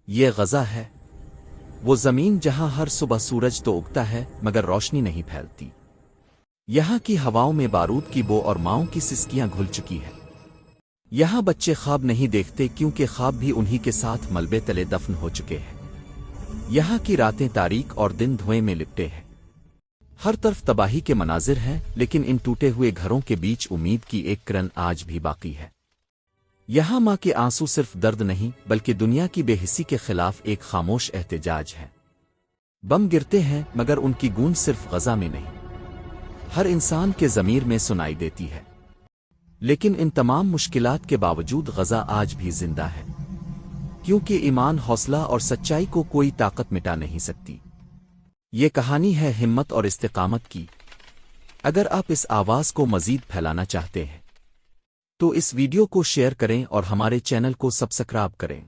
ये गज़ा है, वो ज़मीन जहां हर सुबह सूरज तो उगता है मगर रोशनी नहीं फैलती। यहाँ की हवाओं में बारूद की बो और माओं की सिसकियां घुल चुकी है। यहाँ बच्चे ख्वाब नहीं देखते क्योंकि ख्वाब भी उन्हीं के साथ मलबे तले दफन हो चुके हैं। यहाँ की रातें तारीक और दिन धुएं में लिपटे हैं। हर तरफ तबाही के मनाजिर हैं, लेकिन इन टूटे हुए घरों के बीच उम्मीद की एक किरण आज भी बाकी है। यहाँ माँ के आंसू सिर्फ दर्द नहीं बल्कि दुनिया की बेहिसी के खिलाफ एक खामोश एहतजाज है। बम गिरते हैं मगर उनकी गूंज सिर्फ गज़ा में नहीं, हर इंसान के ज़मीर में सुनाई देती है। लेकिन इन तमाम मुश्किलात के बावजूद गज़ा आज भी जिंदा है, क्योंकि ईमान, हौसला और सच्चाई को कोई ताकत मिटा नहीं सकती। ये कहानी है हिम्मत और इस्तिकामत की। अगर आप इस आवाज़ को मज़ीद फैलाना चाहते हैं तो इस वीडियो को शेयर करें और हमारे चैनल को सब्सक्राइब करें।